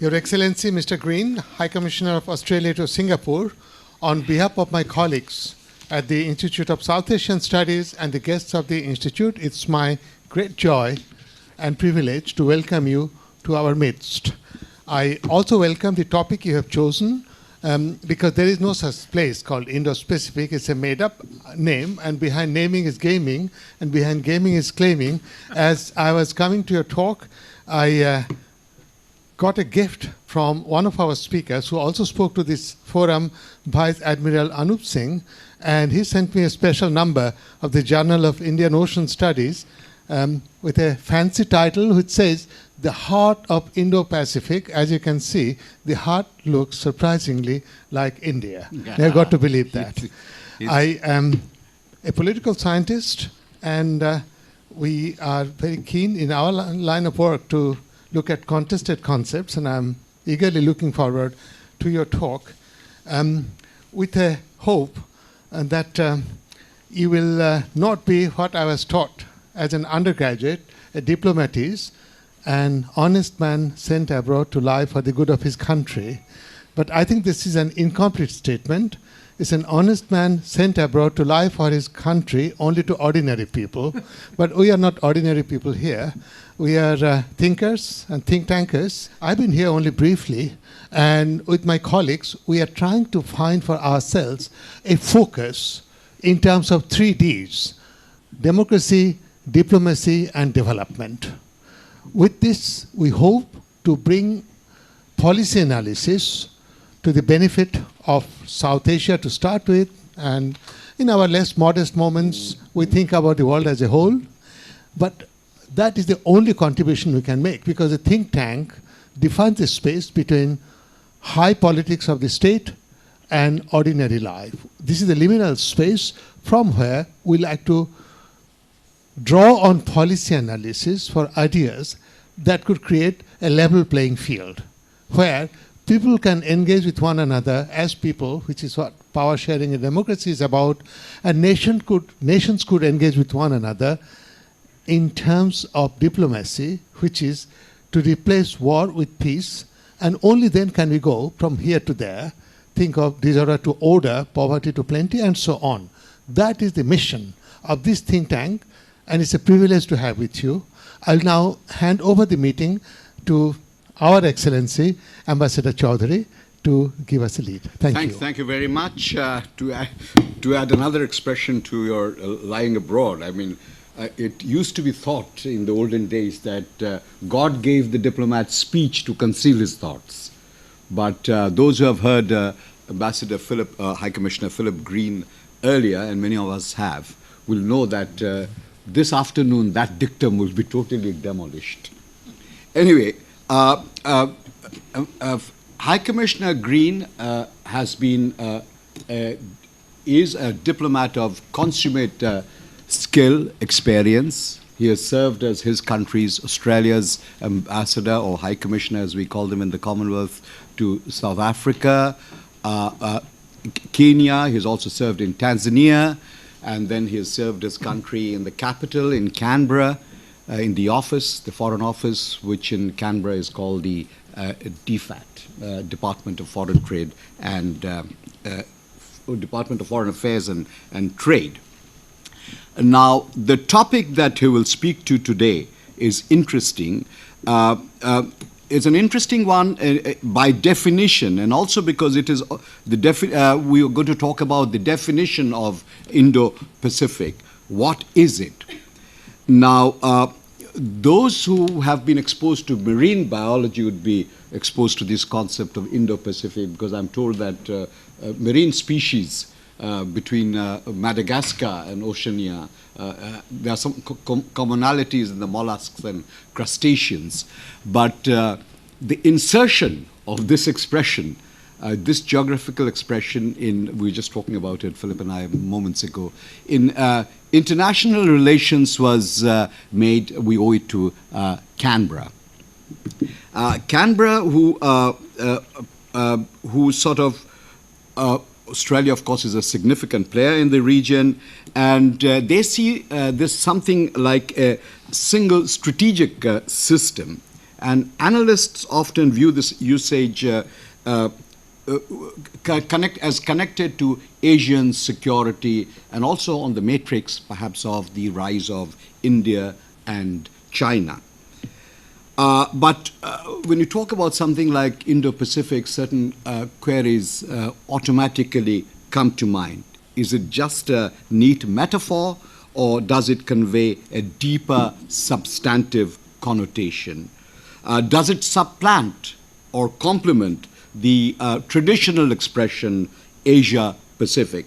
Your Excellency, Mr. Green, High Commissioner of Australia to Singapore, on behalf of my colleagues at the Institute of South Asian Studies and the guests of the Institute, it's my great joy and privilege to welcome you to our midst. I also welcome the topic you have chosen because there is no such place called Indo-Pacific. It's a made-up name, and behind naming is gaming, and behind gaming is claiming. As I was coming to your talk, I got a gift from one of our speakers who also spoke to this forum, Vice Admiral Anup Singh, and he sent me a special number of the Journal of Indian Ocean Studies with a fancy title which says, "The Heart of Indo-Pacific." As you can see, the heart looks surprisingly like India. You've got to believe that. I am a political scientist, and we are very keen in our line of work to look at contested concepts, and I'm eagerly looking forward to your talk with a hope that you will not be what I was taught as an undergraduate, a diplomat is, an honest man sent abroad to lie for the good of his country. But I think this is an incomplete statement. It's an honest man sent abroad to lie for his country only to ordinary people. But we are not ordinary people here. We are thinkers and think tankers. I've been here only briefly, and with my colleagues, we are trying to find for ourselves a focus in terms of 3 Ds: democracy, diplomacy, and development. With this, we hope to bring policy analysis to the benefit of South Asia to start with, and in our less modest moments, we think about the world as a whole. But that is the only contribution we can make, because a think tank defines the space between high politics of the state and ordinary life. This is the liminal space from where we like to draw on policy analysis for ideas that could create a level playing field, where people can engage with one another as people, which is what power sharing in democracy is about, and nations could engage with one another in terms of diplomacy, which is to replace war with peace, and only then can we go from here to there, think of disorder to order, poverty to plenty, and so on. That is the mission of this think tank, and it's a privilege to have with you. I'll now hand over the meeting to Our Excellency, Ambassador Chaudhary, to give us a lead. Thank you. Thank you very much. To add another expression to your lying abroad, I mean, it used to be thought in the olden days that God gave the diplomat speech to conceal his thoughts. But those who have heard Ambassador High Commissioner Philip Green earlier, and many of us have, will know that this afternoon that dictum will be totally demolished. Anyway, High Commissioner Green is a diplomat of consummate skill, experience. He has served as his country's, Australia's ambassador, or High Commissioner as we call them in the Commonwealth, to South Africa, Kenya. He has also served in Tanzania, and then he has served his country in the capital, in Canberra, in the office, the Foreign Office, which in Canberra is called the DFAT, Department of Foreign Trade and Department of Foreign Affairs and Trade. Now, the topic that he will speak to today is interesting. It's an interesting one by definition, and also because it is we are going to talk about the definition of Indo-Pacific. What is it? Now, those who have been exposed to marine biology would be exposed to this concept of Indo-Pacific, because I'm told that marine species between Madagascar and Oceania, there are some commonalities in the mollusks and crustaceans, but the insertion of this expression, this geographical expression we were just talking about it, Philip and I, moments ago, in international relations was made, we owe it to Canberra. Canberra, who sort of Australia, of course, is a significant player in the region, and they see this something like a single strategic system And analysts often view this usage as connected to Asian security and also on the matrix, perhaps, of the rise of India and China. But when you talk about something like Indo-Pacific, certain queries automatically come to mind. Is it just a neat metaphor, or does it convey a deeper substantive connotation? Does it supplant or complement the traditional expression Asia-Pacific?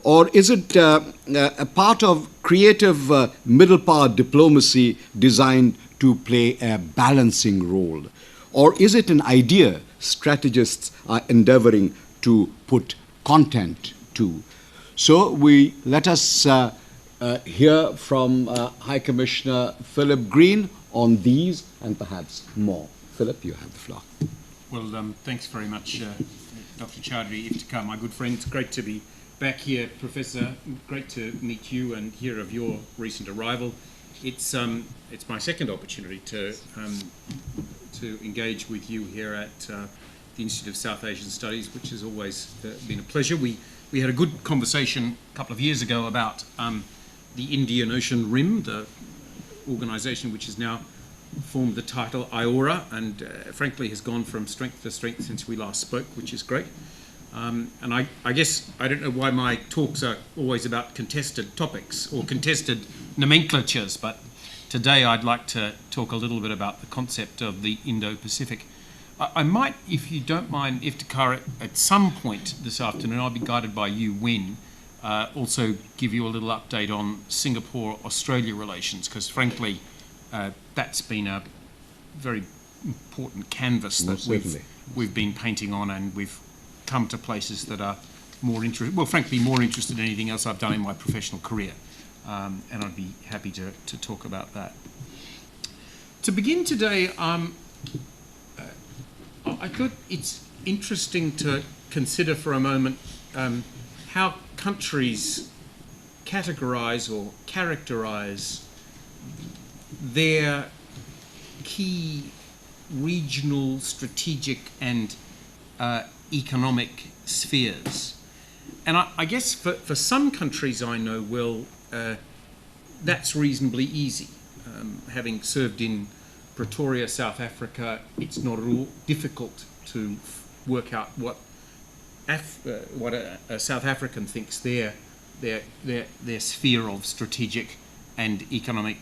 Or is it a part of creative middle power diplomacy designed to play a balancing role? Or is it an idea strategists are endeavoring to put content to? So let us hear from High Commissioner Philip Green on these and perhaps more. Philip, you have the floor. Well, thanks very much, Dr. Chaudhry, Iftikhar, my good friend. It's great to be back here, Professor. Great to meet you and hear of your recent arrival. It's my second opportunity to engage with you here at the Institute of South Asian Studies, which has always been a pleasure. We had a good conversation a couple of years ago about the Indian Ocean Rim, the organisation which has now formed the title IORA, and frankly has gone from strength to strength since we last spoke, which is great. And I guess I don't know why my talks are always about contested topics or contested nomenclatures, but today I'd like to talk a little bit about the concept of the Indo-Pacific. I might, if you don't mind, Iftikhar, at some point this afternoon, I'll be guided by you when, also give you a little update on Singapore-Australia relations, because frankly, that's been a very important canvas that we've been painting on, and we've come to places that are more interested, well, frankly, more interested in anything else I've done in my professional career. And I'd be happy to talk about that. To begin today, I thought it's interesting to consider for a moment how countries categorise or characterise their key regional, strategic and economic spheres. And I guess for some countries I know well, that's reasonably easy. Having served in Pretoria, South Africa, it's not at all difficult to work out what a South African thinks their sphere of strategic and economic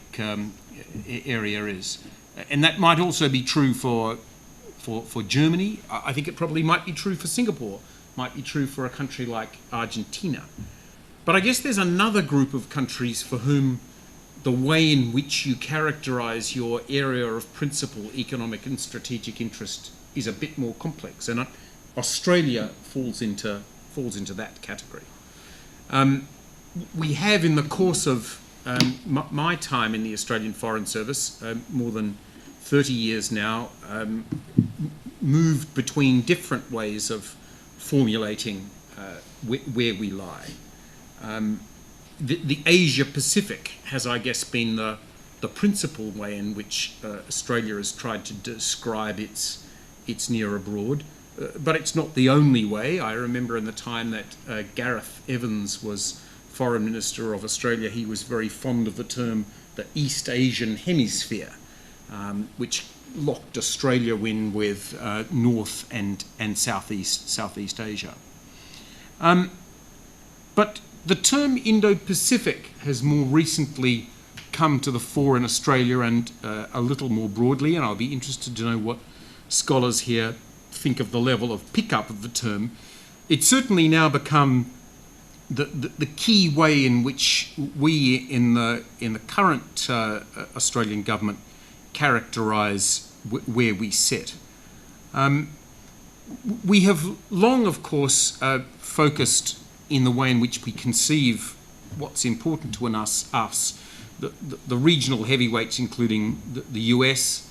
area is. And that might also be true for Germany. I think it probably might be true for Singapore, might be true for a country like Argentina. But I guess there's another group of countries for whom the way in which you characterise your area of principal economic and strategic interest is a bit more complex, and Australia falls into that category. We have, in the course of my time in the Australian Foreign Service, more than 30 years now, moved between different ways of formulating where we lie. The Asia-Pacific has, I guess, been the principal way in which Australia has tried to describe its near abroad, but it's not the only way. I remember in the time that Gareth Evans was Foreign Minister of Australia, he was very fond of the term the East Asian Hemisphere, which locked Australia in with North and Southeast Asia. But the term Indo-Pacific has more recently come to the fore in Australia and a little more broadly, and I'll be interested to know what scholars here think of the level of pickup of the term. It's certainly now become the key way in which we in the current Australian government characterise where we sit. We have long, of course, focused in the way in which we conceive what's important to us, the regional heavyweights, including the US,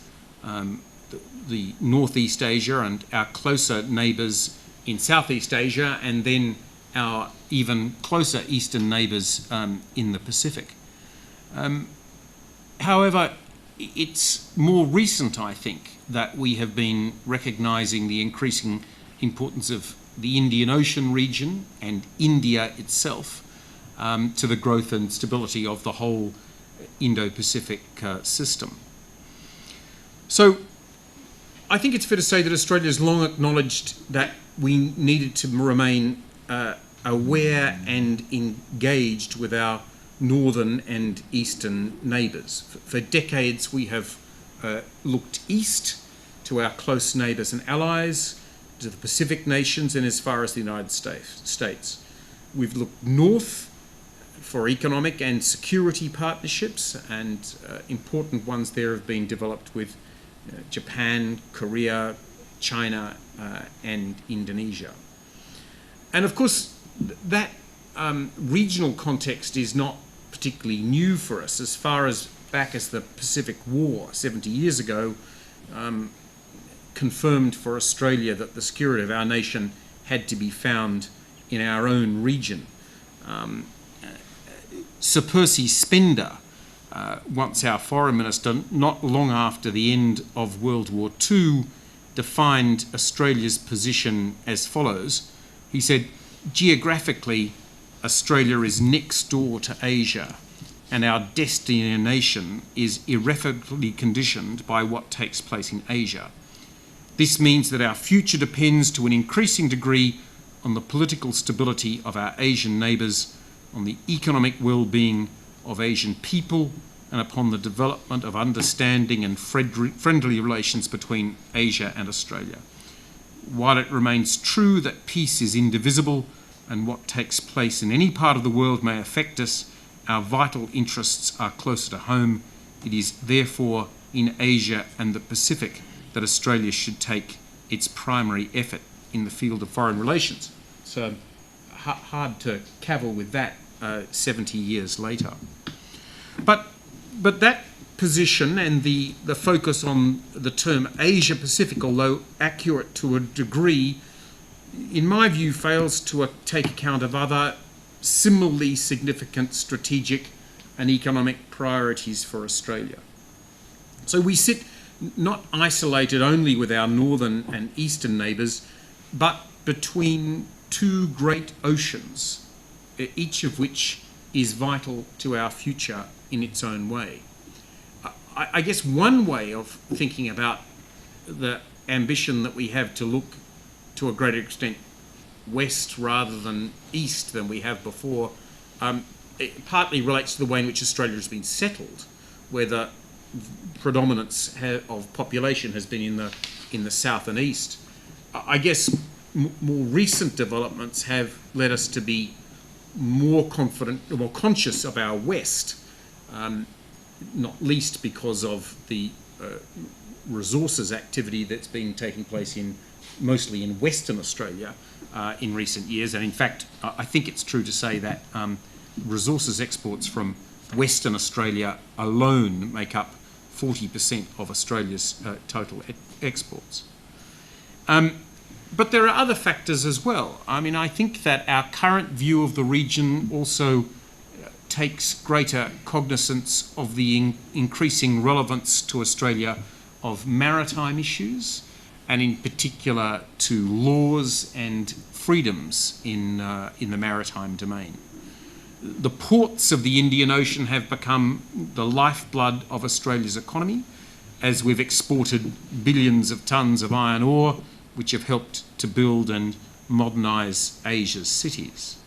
the Northeast Asia, and our closer neighbours in Southeast Asia, and then our even closer eastern neighbours in the Pacific. However, it's more recent, I think, that we have been recognising the increasing importance of the Indian Ocean region and India itself to the growth and stability of the whole Indo-Pacific system. So I think it's fair to say that Australia has long acknowledged that we needed to remain aware and engaged with our northern and eastern neighbours. For decades we have looked east to our close neighbours and allies, to the Pacific nations and as far as the United States. We've looked north for economic and security partnerships, and important ones there have been developed with Japan, Korea, China and Indonesia. And of course that regional context is not particularly new for us. As far as back as the Pacific War 70 years ago confirmed for Australia that the security of our nation had to be found in our own region. Sir Percy Spender, once our foreign minister, not long after the end of World War II, defined Australia's position as follows. He said, geographically, Australia is next door to Asia, and our destination is irrevocably conditioned by what takes place in Asia. This means that our future depends to an increasing degree on the political stability of our Asian neighbours, on the economic well-being of Asian people, and upon the development of understanding and friendly relations between Asia and Australia. While it remains true that peace is indivisible and what takes place in any part of the world may affect us, our vital interests are closer to home. It is therefore in Asia and the Pacific that Australia should take its primary effort in the field of foreign relations. So hard to cavil with that 70 years later. But that position and the focus on the term Asia Pacific, although accurate to a degree, in my view fails to take account of other similarly significant strategic and economic priorities for Australia. So we sit not isolated only with our northern and eastern neighbours, but between two great oceans, each of which is vital to our future in its own way. I guess one way of thinking about the ambition that we have to look to a greater extent west rather than east than we have before, it partly relates to the way in which Australia has been settled, where the predominance of population has been in the south and east. I guess more recent developments have led us to be more confident, more conscious of our west, not least because of the resources activity that's been taking place mostly in Western Australia in recent years. And in fact, I think it's true to say that resources exports from Western Australia alone make up 40% of Australia's total exports. But there are other factors as well. I mean, I think that our current view of the region also takes greater cognizance of the increasing relevance to Australia of maritime issues, and in particular to laws and freedoms in the maritime domain. The ports of the Indian Ocean have become the lifeblood of Australia's economy, as we've exported billions of tonnes of iron ore, which have helped to build and modernise Asia's cities.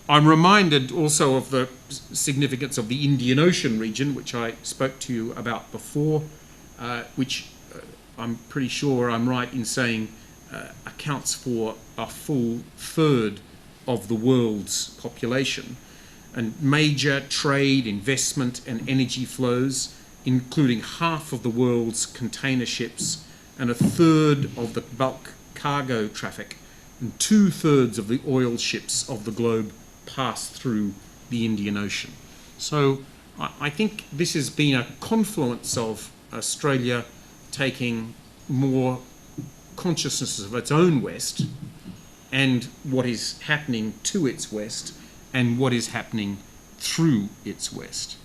I'm reminded also of the significance of the Indian Ocean region, which I spoke to you about before, which I'm pretty sure I'm right in saying accounts for a full third of the world's population, and major trade, investment and energy flows, including half of the world's container ships and a third of the bulk cargo traffic, and 2/3 of the oil ships of the globe pass through the Indian Ocean. So I think this has been a confluence of Australia taking more consciousness of its own west and what is happening to its west and what is happening through its west.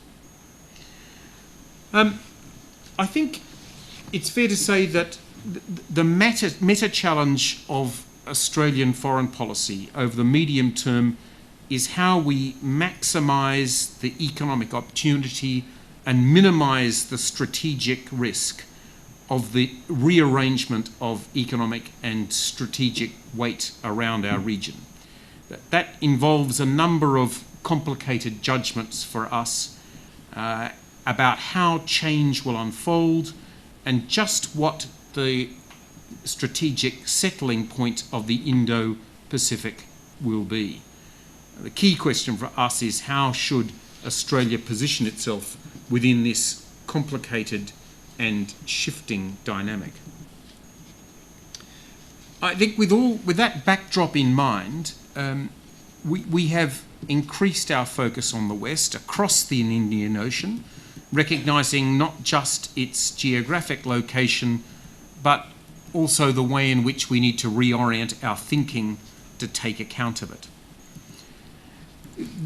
I think it's fair to say that the meta challenge of Australian foreign policy over the medium term is how we maximise the economic opportunity and minimise the strategic risk of the rearrangement of economic and strategic weight around our region. That involves a number of complicated judgments for us about how change will unfold and just what the strategic settling point of the Indo-Pacific will be. The key question for us is how should Australia position itself within this complicated and shifting dynamic. I think with that backdrop in mind, we have increased our focus on the West across the Indian Ocean, recognising not just its geographic location, but also the way in which we need to reorient our thinking to take account of it.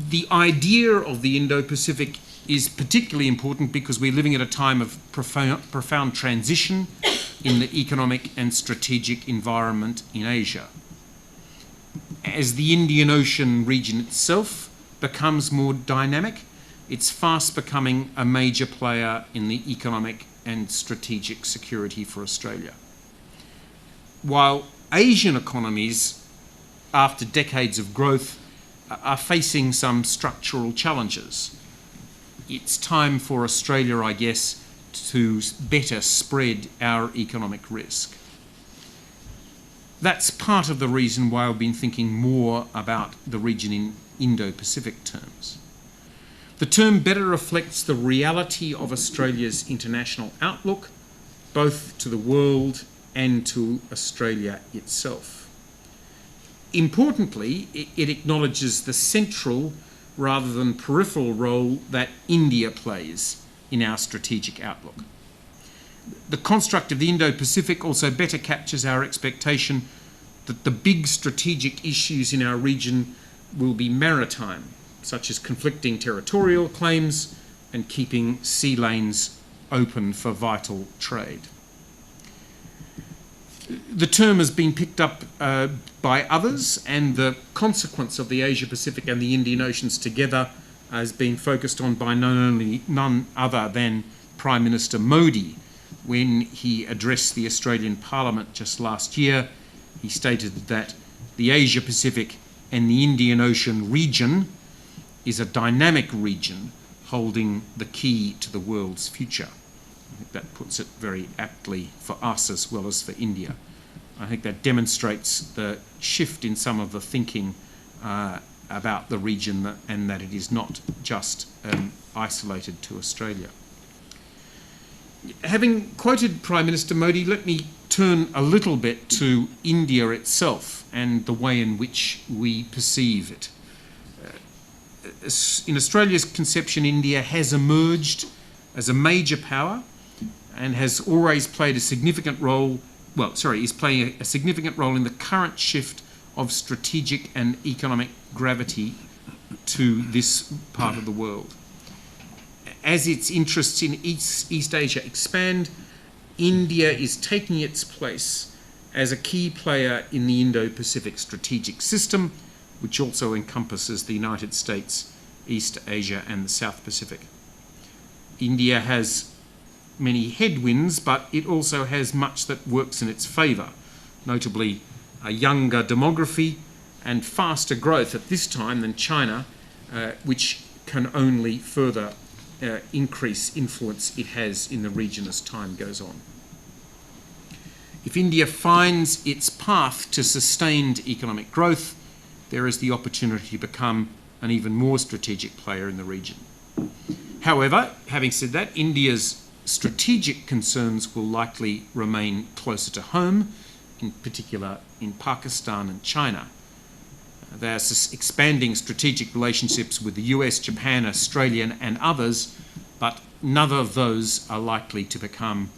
The idea of the Indo-Pacific is particularly important because we're living at a time of profound transition in the economic and strategic environment in Asia. As the Indian Ocean region itself becomes more dynamic, it's fast becoming a major player in the economic and strategic security for Australia. While Asian economies, after decades of growth, are facing some structural challenges, it's time for Australia, I guess, to better spread our economic risk. That's part of the reason why I've been thinking more about the region in Indo-Pacific terms. The term better reflects the reality of Australia's international outlook, both to the world and to Australia itself. Importantly, it acknowledges the central rather than peripheral role that India plays in our strategic outlook. The construct of the Indo-Pacific also better captures our expectation that the big strategic issues in our region will be maritime, such as conflicting territorial claims and keeping sea lanes open for vital trade. The term has been picked up by others, and the consequence of the Asia-Pacific and the Indian Oceans together has been focused on by none other than Prime Minister Modi. When he addressed the Australian Parliament just last year, he stated that the Asia-Pacific and the Indian Ocean region is a dynamic region holding the key to the world's future. I think that puts it very aptly for us as well as for India. I think that demonstrates the shift in some of the thinking about the region and that it is not just isolated to Australia. Having quoted Prime Minister Modi, let me turn a little bit to India itself and the way in which we perceive it. In Australia's conception, India has emerged as a major power and has always played a significant role, is playing a significant role in the current shift of strategic and economic gravity to this part of the world. As its interests in East Asia expand, India is taking its place as a key player in the Indo-Pacific strategic system, which also encompasses the United States, East Asia and the South Pacific. India has many headwinds, but it also has much that works in its favour, notably a younger demography and faster growth at this time than China, which can only further increase influence it has in the region as time goes on. If India finds its path to sustained economic growth, there is the opportunity to become an even more strategic player in the region. However, having said that, India's strategic concerns will likely remain closer to home, in particular in Pakistan and China. They are expanding strategic relationships with the US, Japan, Australia and others, but none of those are likely to become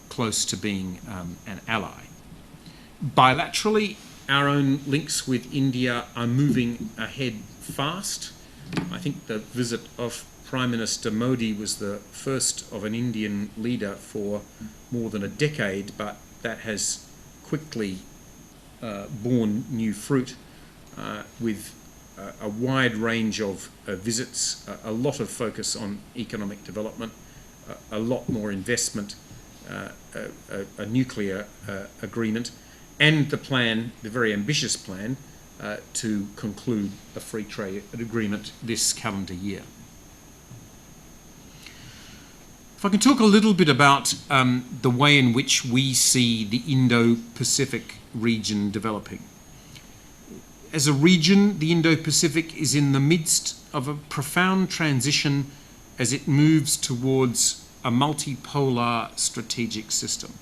close to being an ally. Bilaterally, our own links with India are moving ahead fast. I think the visit of Prime Minister Modi was the first of an Indian leader for more than a decade, but that has quickly borne new fruit with a wide range of visits, a lot of focus on economic development, a lot more investment, a nuclear agreement, and the plan, the very ambitious plan, to conclude a free trade agreement this calendar year. If I can talk a little bit about the way in which we see the Indo-Pacific region developing. As a region, the Indo-Pacific is in the midst of a profound transition as it moves towards a multipolar strategic system.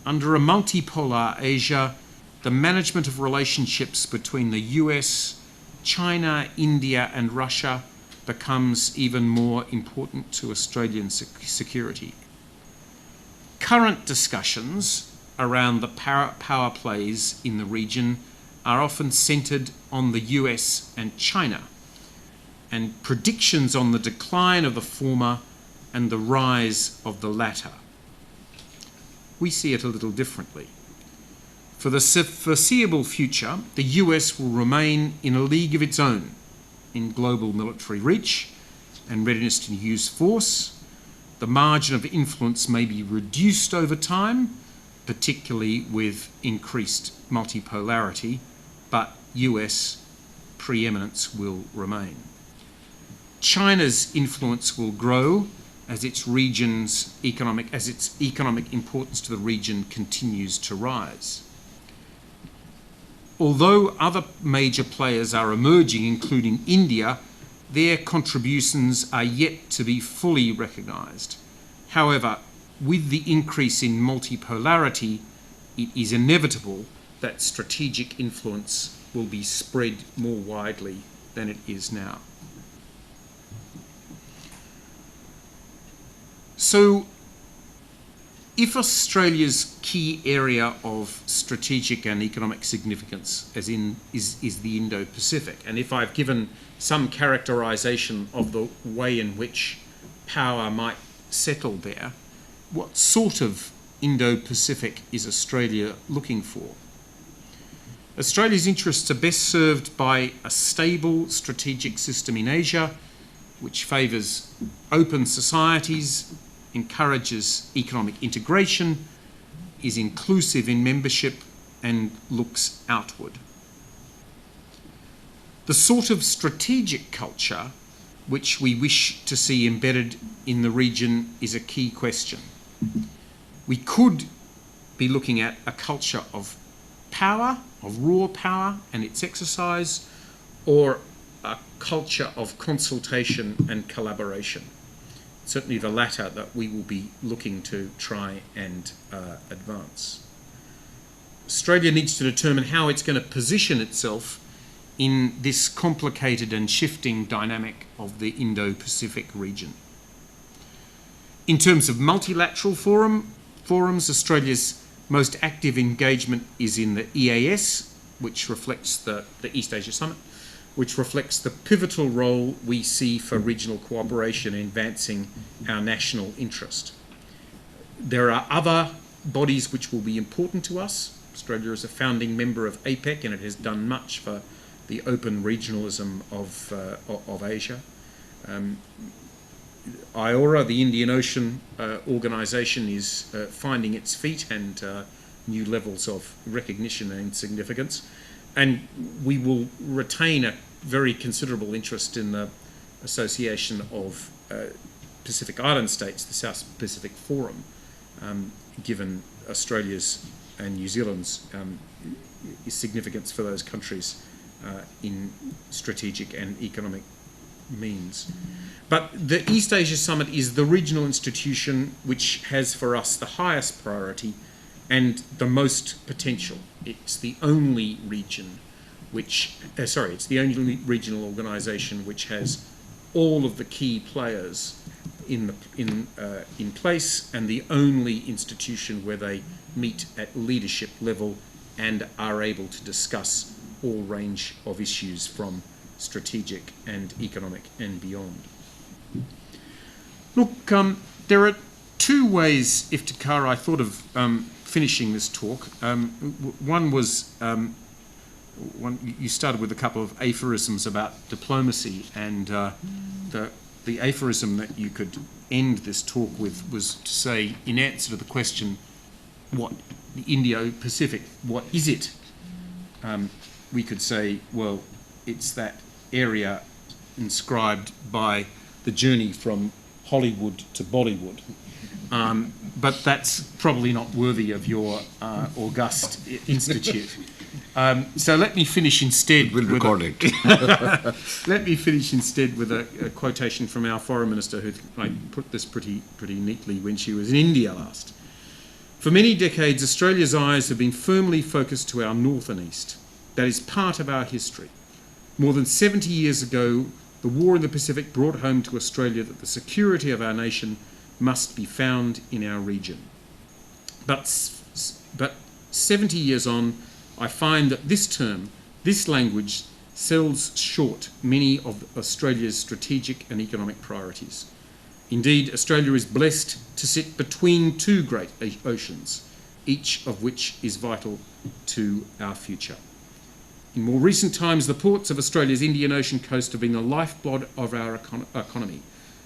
Under a multipolar Asia, the management of relationships between the US, China, India and Russia becomes even more important to Australian security. Current discussions around the power plays in the region are often centred on the US and China, and predictions on the decline of the former and the rise of the latter. We see it a little differently. For the foreseeable future, the US will remain in a league of its own in global military reach and readiness to use force. The margin of influence may be reduced over time, particularly with increased multipolarity, but US preeminence will remain. China's influence will grow as its economic importance to the region continues to rise. Although other major players are emerging, including India, their contributions are yet to be fully recognised. However, with the increase in multipolarity, it is inevitable that strategic influence will be spread more widely than it is now. So, if Australia's key area of strategic and economic significance is the Indo-Pacific, and if I've given some characterisation of the way in which power might settle there, what sort of Indo-Pacific is Australia looking for? Australia's interests are best served by a stable strategic system in Asia, which favours open societies, encourages economic integration, is inclusive in membership and looks outward. The sort of strategic culture which we wish to see embedded in the region is a key question. We could be looking at a culture of power, of raw power and its exercise, or a culture of consultation and collaboration. Certainly the latter that we will be looking to try and advance. Australia needs to determine how it's going to position itself in this complicated and shifting dynamic of the Indo-Pacific region. In terms of multilateral forums, Australia's most active engagement is in the EAS, which reflects the East Asia Summit, which reflects the pivotal role we see for regional cooperation in advancing our national interest. There are other bodies which will be important to us. Australia is a founding member of APEC, and it has done much for the open regionalism of Asia. IORA, the Indian Ocean Organisation, is finding its feet and new levels of recognition and significance. And we will retain a very considerable interest in the Association of Pacific Island States, the South Pacific Forum, given Australia's and New Zealand's significance for those countries in strategic and economic means. But the East Asia Summit is the regional institution which has for us the highest priority and the most potential. It's the only region which, it's the only regional organisation which has all of the key players in place, and the only institution where they meet at leadership level and are able to discuss all range of issues from strategic and economic and beyond. Look, there are two ways, Iftikhar, I thought of finishing this talk. One was, you started with a couple of aphorisms about diplomacy, and the aphorism that you could end this talk with was to say, in answer to the question, what the Indo-Pacific, what is it? We could say, well, it's that area inscribed by the journey from Hollywood to Bollywood. But that's probably not worthy of your august institute. So let me finish instead. We'll record it. Let me finish instead with a quotation from our foreign minister, who I put this pretty neatly when she was in India last. For many decades, Australia's eyes have been firmly focused to our north and east. That is part of our history. More than 70 years ago, the war in the Pacific brought home to Australia that the security of our nation must be found in our region. But 70 years on, I find that this term, this language, sells short many of Australia's strategic and economic priorities. Indeed, Australia is blessed to sit between two great oceans, each of which is vital to our future. In more recent times, the ports of Australia's Indian Ocean coast have been the lifeblood of our economy,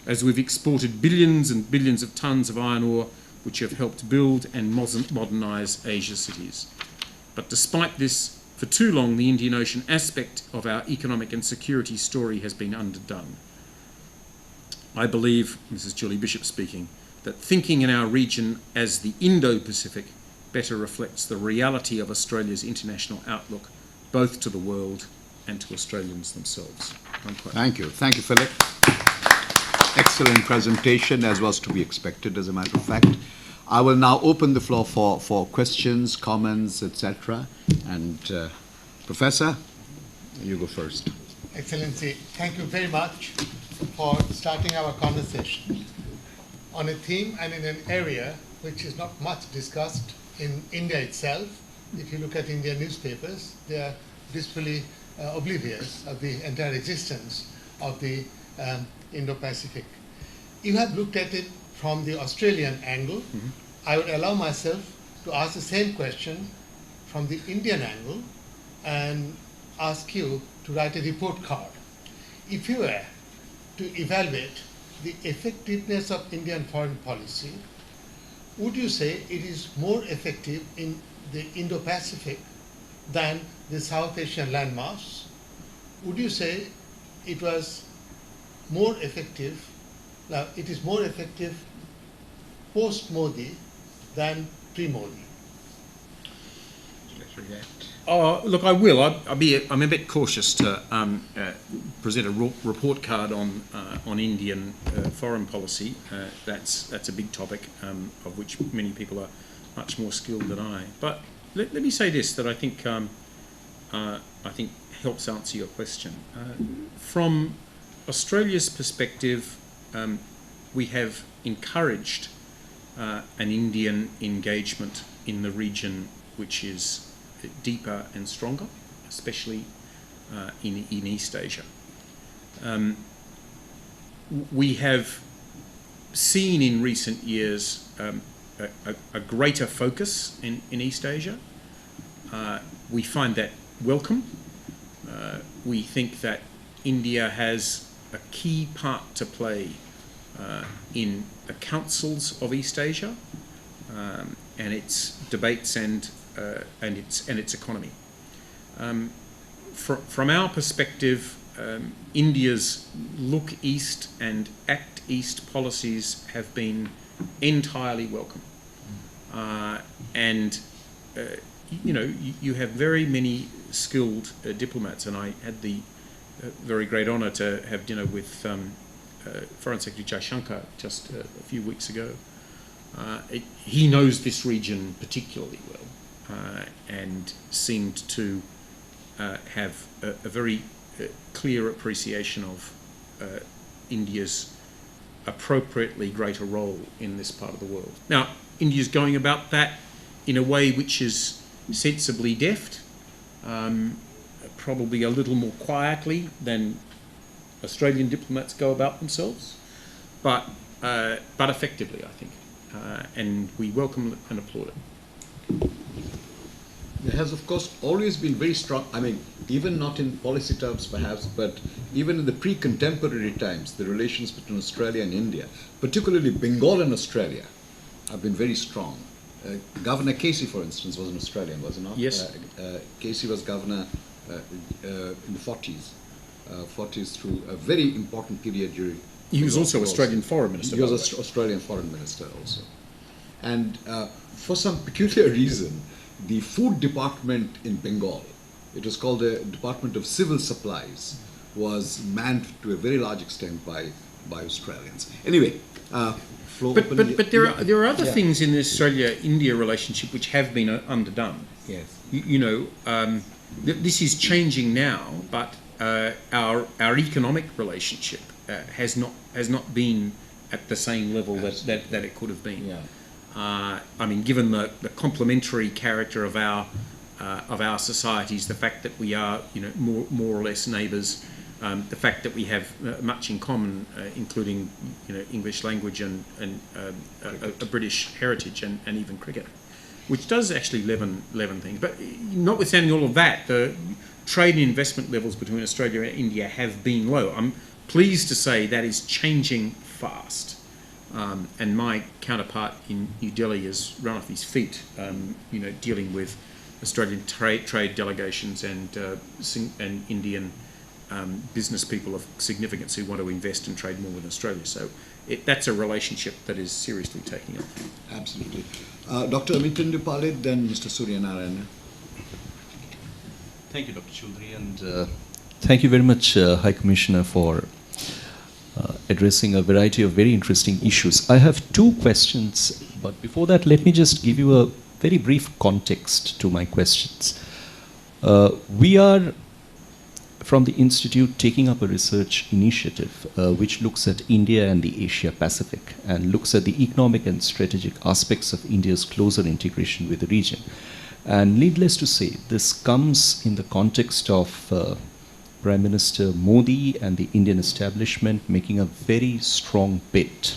as we've exported billions and billions of tonnes of iron ore, which have helped build and modernise Asia's cities. But despite this, for too long, the Indian Ocean aspect of our economic and security story has been underdone. I believe, this is Julie Bishop speaking, that thinking in our region as the Indo-Pacific better reflects the reality of Australia's international outlook, both to the world and to Australians themselves. Unquote. Thank you. Thank you, Philip. Excellent presentation, as was to be expected, as a matter of fact. I will now open the floor for questions, comments, etc. And Professor, you go first. Excellency, thank you very much for starting our conversation on a theme and in an area which is not much discussed in India itself. If you look at Indian newspapers, they are blissfully oblivious of the entire existence of the Indo-Pacific. You have looked at it from the Australian angle. Mm-hmm. I would allow myself to ask the same question from the Indian angle and ask you to write a report card. If you were to evaluate the effectiveness of Indian foreign policy, would you say it is more effective in the Indo-Pacific than the South Asian landmass? Would you say it was more effective, it is more effective post-Modi than pre-Modi? Look, I will. I'm a bit cautious to present a report card on Indian foreign policy. That's a big topic of which many people are much more skilled than I. But let me say this that I think helps answer your question. From Australia's perspective, we have encouraged an Indian engagement in the region which is deeper and stronger, especially in East Asia. We have seen in recent years a greater focus in East Asia. We find that welcome. We think that India has a key part to play in the councils of East Asia and its debates and its economy. From our perspective, India's look east and act east policies have been entirely welcome. You have very many skilled diplomats, and I had the very great honour to have dinner with Foreign Secretary Jaishankar just a few weeks ago. He knows this region particularly well and seemed to have a very clear appreciation of India's appropriately greater role in this part of the world. Now, India's going about that in a way which is sensibly deft, probably a little more quietly than Australian diplomats go about themselves. but effectively, I think. And we welcome and applaud it. There has, of course, always been very strong, I mean, even not in policy terms perhaps, but even in the pre-contemporary times, the relations between Australia and India, particularly Bengal and Australia, have been very strong. Governor Casey, for instance, was an Australian, was he not? Yes. Casey was governor in the 40s through a very important period during... He was also Australian Foreign Minister. He was Australian Foreign Minister also. And for some peculiar reason, the food department in Bengal, it was called the Department of Civil Supplies, was manned to a very large extent by Australians. Anyway, but there are other things in the Australia-India relationship which have been underdone. Yes. This is changing now, but our economic relationship has not been at the same level that it could have been. Yeah. I mean, given the complementary character of our societies, the fact that we are more or less neighbours, the fact that we have much in common, including English language and a British heritage and even cricket, which does actually leaven things. But notwithstanding all of that, the trade and investment levels between Australia and India have been low. I'm pleased to say that is changing fast. And my counterpart in New Delhi has run off his feet, dealing with Australian trade delegations and Indian business people of significance who want to invest and trade more with Australia. So that's a relationship that is seriously taking off. Absolutely. Dr. Amitindu Palid, then Mr. Suryanarayan. Thank you, Dr. Choudhury, and thank you very much, High Commissioner, for addressing a variety of very interesting issues. I have two questions, but before that, let me just give you a very brief context to my questions. We are, from the Institute, taking up a research initiative which looks at India and the Asia-Pacific and looks at the economic and strategic aspects of India's closer integration with the region. And needless to say, this comes in the context of Prime Minister Modi and the Indian establishment making a very strong bid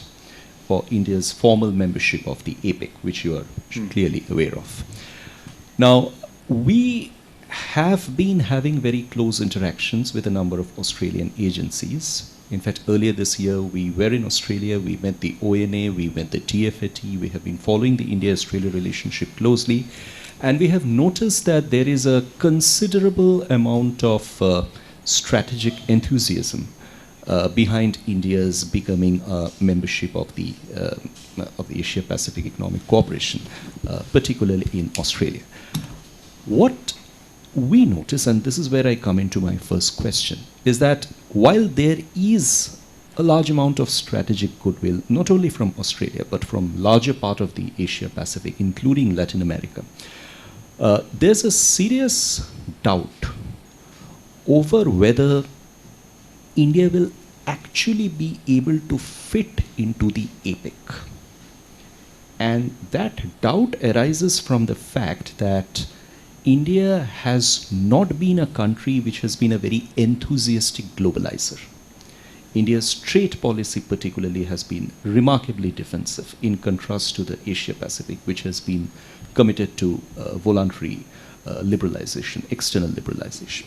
for India's formal membership of the APEC, which you are clearly aware of. Now, we have been having very close interactions with a number of Australian agencies. In fact, earlier this year, we were in Australia, we met the ONA, we met the TFAT, we have been following the India-Australia relationship closely, and we have noticed that there is a considerable amount of strategic enthusiasm behind India's becoming a membership of the Asia-Pacific Economic Cooperation, particularly in Australia. What we notice, and this is where I come into my first question, is that while there is a large amount of strategic goodwill, not only from Australia, but from larger part of the Asia-Pacific, including Latin America, there's a serious doubt over whether India will actually be able to fit into the APEC. And that doubt arises from the fact that India has not been a country which has been a very enthusiastic globalizer. India's trade policy particularly has been remarkably defensive in contrast to the Asia-Pacific, which has been committed to voluntary liberalization, external liberalization.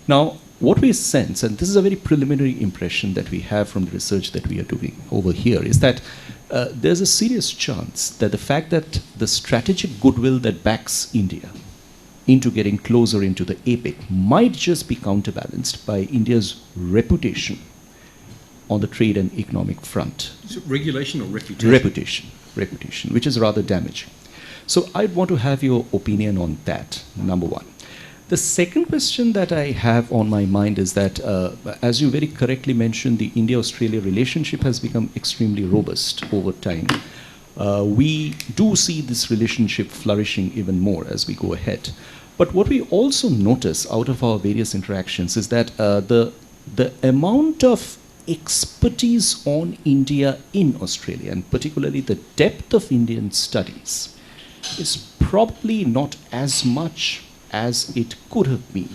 Now, what we sense, and this is a very preliminary impression that we have from the research that we are doing over here, is that there's a serious chance that the fact that the strategic goodwill that backs India into getting closer into the APEC might just be counterbalanced by India's reputation on the trade and economic front. Is it regulation or reputation? Reputation, which is rather damaging. So I'd want to have your opinion on that, number one. The second question that I have on my mind is that, as you very correctly mentioned, the India-Australia relationship has become extremely robust over time. We do see this relationship flourishing even more as we go ahead. But what we also notice out of our various interactions is that the amount of expertise on India in Australia, and particularly the depth of Indian studies, is probably not as much as it could have been,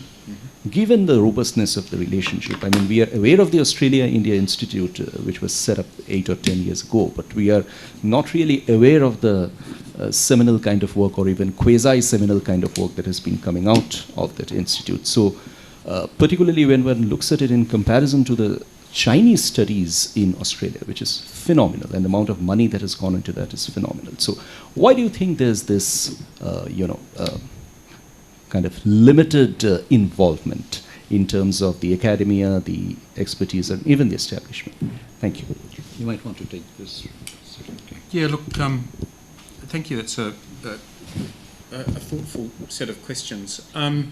given the robustness of the relationship. I mean, we are aware of the Australia-India Institute, which was set up 8 or 10 years ago, but we are not really aware of the seminal kind of work or even quasi-seminal kind of work that has been coming out of that institute. So, particularly when one looks at it in comparison to the Chinese studies in Australia, which is phenomenal, and the amount of money that has gone into that is phenomenal. So, why do you think there's this, kind of limited involvement in terms of the academia, the expertise, and even the establishment? Thank you. You might want to take this. Yeah, look, thank you. That's a thoughtful set of questions. I'm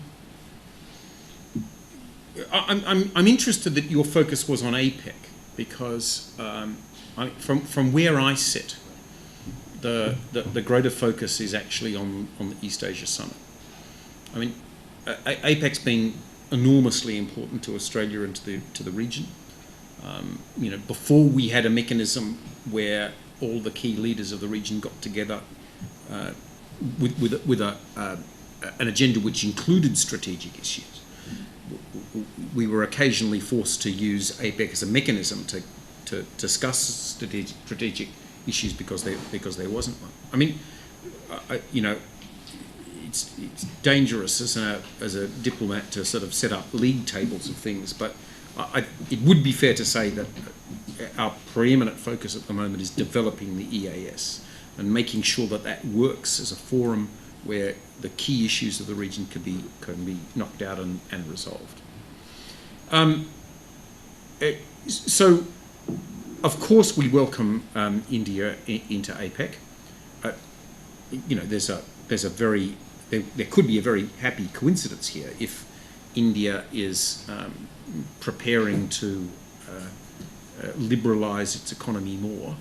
interested that your focus was on APEC because from where I sit, the greater focus is actually on the East Asia Summit. I mean, APEC's been enormously important to Australia and to the region. Before we had a mechanism where all the key leaders of the region got together with an agenda which included strategic issues, we were occasionally forced to use APEC as a mechanism to discuss strategic issues because there wasn't one. I mean, it's dangerous as a diplomat to sort of set up league tables of things, but it would be fair to say that our preeminent focus at the moment is developing the EAS and making sure that that works as a forum where the key issues of the region can be knocked out and resolved. So, of course, we welcome India into APEC. There could be a very happy coincidence here if India is preparing to liberalise its economy more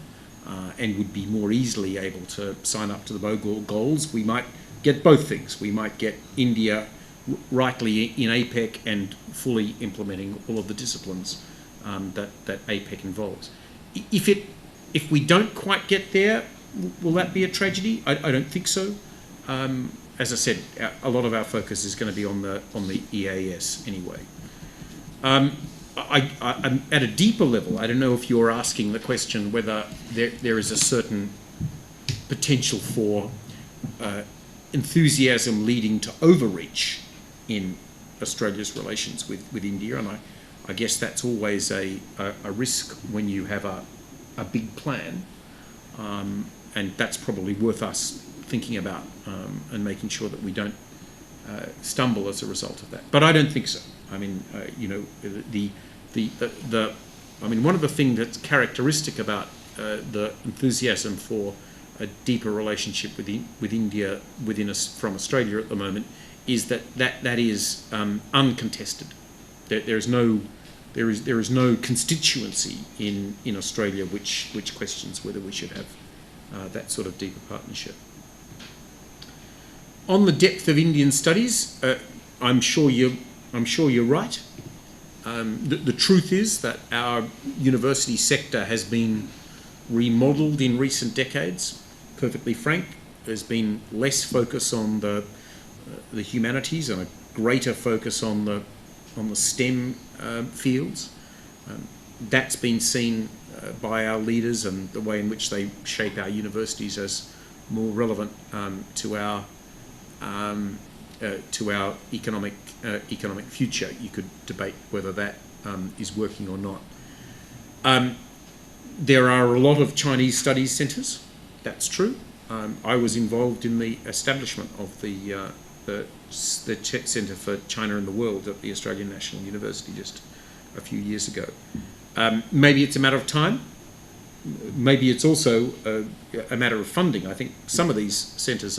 and would be more easily able to sign up to the Bogor goals. We might get both things. We might get India rightly in APEC and fully implementing all of the disciplines that APEC involves. If we don't quite get there, will that be a tragedy? I don't think so. As I said, a lot of our focus is going to be on the EAS anyway. I'm at a deeper level. I don't know if you're asking the question whether there is a certain potential for enthusiasm leading to overreach in Australia's relations with India, and I guess that's always a risk when you have a big plan, and that's probably worth us thinking about and making sure that we don't stumble as a result of that. But I don't think so. I mean, one of the things that's characteristic about the enthusiasm for a deeper relationship with India from Australia at the moment is that is uncontested. There is no constituency in Australia which questions whether we should have that sort of deeper partnership. On the depth of Indian studies, I'm sure you're right. The truth is that our university sector has been remodelled in recent decades. Perfectly frank, there's been less focus on the humanities and a greater focus on the STEM fields. That's been seen by our leaders and the way in which they shape our universities as more relevant to our economic future. You could debate whether that is working or not. There are a lot of Chinese studies centres. That's true. I was involved in the establishment of the Centre for China and the World at the Australian National University just a few years ago. Maybe it's a matter of time. Maybe it's also a matter of funding. I think some of these centres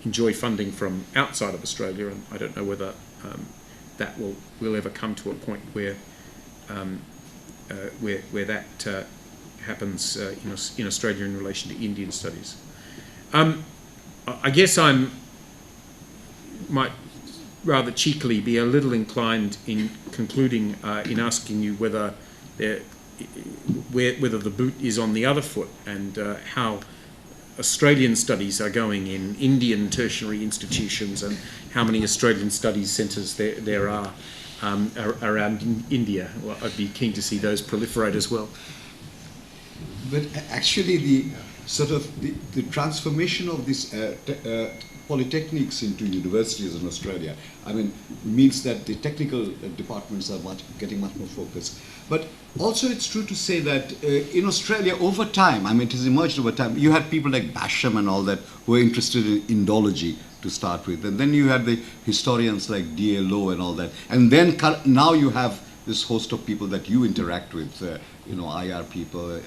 enjoy funding from outside of Australia, and I don't know whether that will ever come to a point where that happens in Australia in relation to Indian studies. I guess might rather cheekily be a little inclined in concluding in asking you whether the boot is on the other foot and how Australian studies are going in Indian tertiary institutions and how many Australian studies centres there are around India. Well, I'd be keen to see those proliferate as well. But actually, the transformation of these polytechnics into universities in Australia, I mean, means that the technical departments are getting much more focused. But also, it's true to say that in Australia, over time, I mean, it has emerged over time. You had people like Basham and all that who were interested in Indology to start with, and then you had the historians like D.A. Lowe and all that, and then now you have this host of people that you interact with, IR people,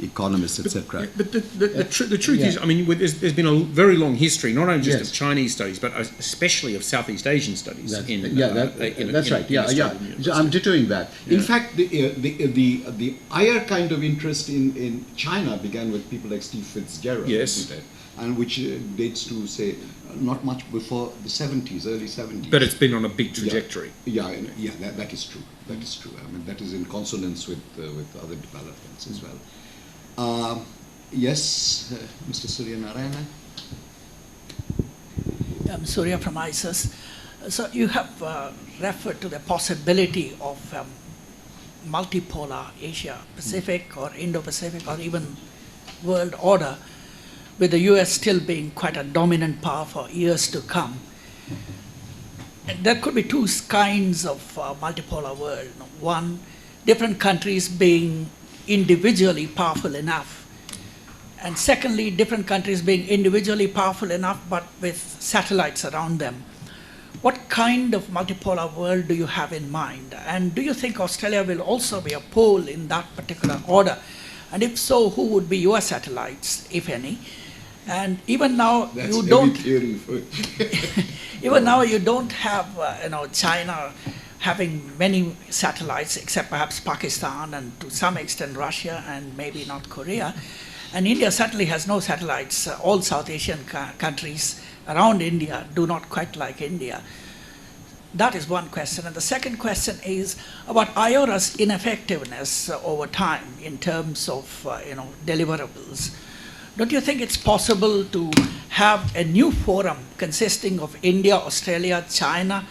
economists, etc. But the truth is, I mean, there's been a very long history, not only just of Chinese studies, but especially of Southeast Asian studies. That's right. So I'm dittoing that. In fact, the IR kind of interest in China began with people like Steve Fitzgerald, isn't it? And which dates to, say, not much before the 70s, early 70s. But it's been on a big trajectory. That is true. That is true. I mean, that is in consonance with other developments as well. Yes, Mr. Surya Narayana? I'm Surya from ISIS. So you have referred to the possibility of multipolar Asia-Pacific or Indo-Pacific or even world order, with the US still being quite a dominant power for years to come. And there could be two kinds of multipolar world. One, different countries being individually powerful enough. And secondly, different countries being individually powerful enough but with satellites around them. What kind of multipolar world do you have in mind? And do you think Australia will also be a pole in that particular order? And if so, who would be your satellites, if any? And even now, you don't. Even now, you don't have China having many satellites, except perhaps Pakistan and to some extent Russia and maybe North Korea. And India certainly has no satellites. All South Asian countries around India do not quite like India. That is one question. And the second question is about IORA's ineffectiveness over time in terms of deliverables. Don't you think it's possible to have a new forum consisting of India, Australia, China,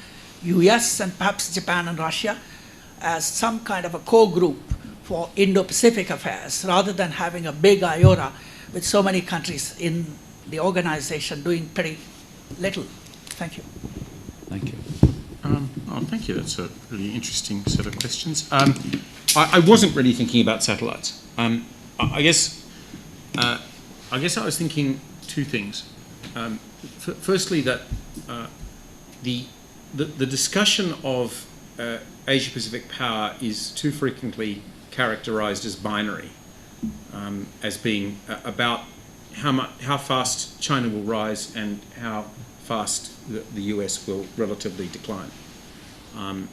US, and perhaps Japan and Russia as some kind of a core group for Indo-Pacific affairs, rather than having a big IORA with so many countries in the organization doing pretty little? Thank you. Thank you. Thank you. That's a really interesting set of questions. I wasn't really thinking about satellites. I guess I was thinking two things. Firstly, that the discussion of Asia-Pacific power is too frequently characterised as binary, as being about how fast China will rise and how fast the US will relatively decline. I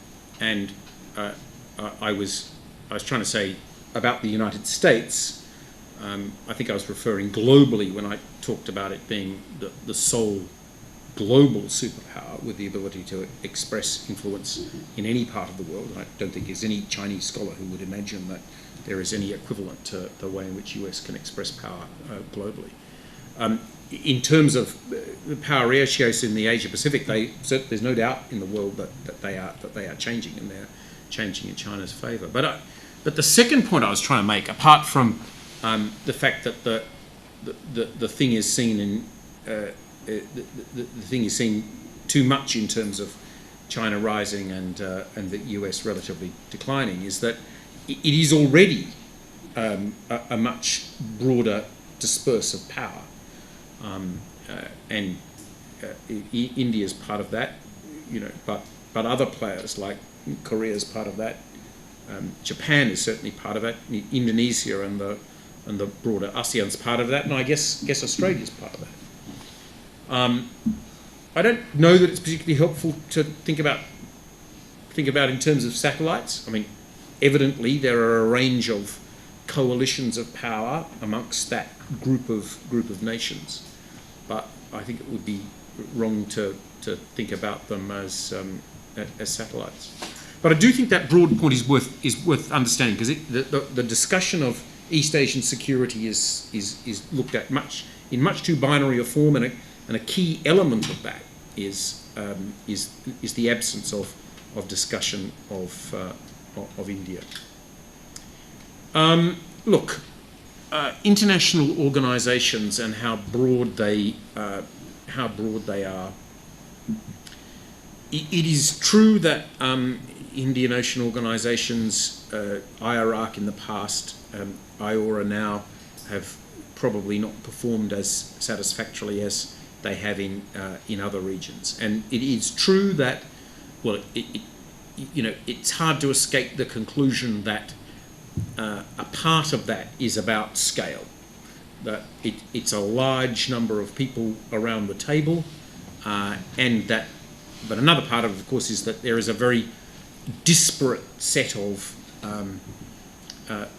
was trying to say about the United States. I think I was referring globally when I talked about it being the sole global superpower with the ability to express influence in any part of the world. I don't think there's any Chinese scholar who would imagine that there is any equivalent to the way in which US can express power globally. In terms of the power ratios in the Asia-Pacific, there's no doubt in the world that they are changing, and they're changing in China's favour. But the second point I was trying to make, apart from the fact that the thing is seen in the thing is seen too much in terms of China rising and the US relatively declining, is that it is already a much broader disperse of power, and India's part of that, but other players like Korea is part of that. Japan is certainly part of it. Indonesia and the broader ASEAN's part of that, and I guess Australia's part of that. I don't know that it's particularly helpful to think about in terms of satellites. I mean, evidently there are a range of coalitions of power amongst that group of nations, but I think it would be wrong to think about them as satellites. But I do think that broad point is worth understanding, because the discussion of East Asian security is looked at much in much too binary a form, and a key element of that is the absence of discussion of India. Look, international organisations and how broad they are. It is true that Indian Ocean organisations, IRAC in the past, IORA now, have probably not performed as satisfactorily as they have in other regions. And it is true that, well, it's hard to escape the conclusion that a part of that is about scale. That it's a large number of people around the table, but another part of course, is that there is a very disparate set of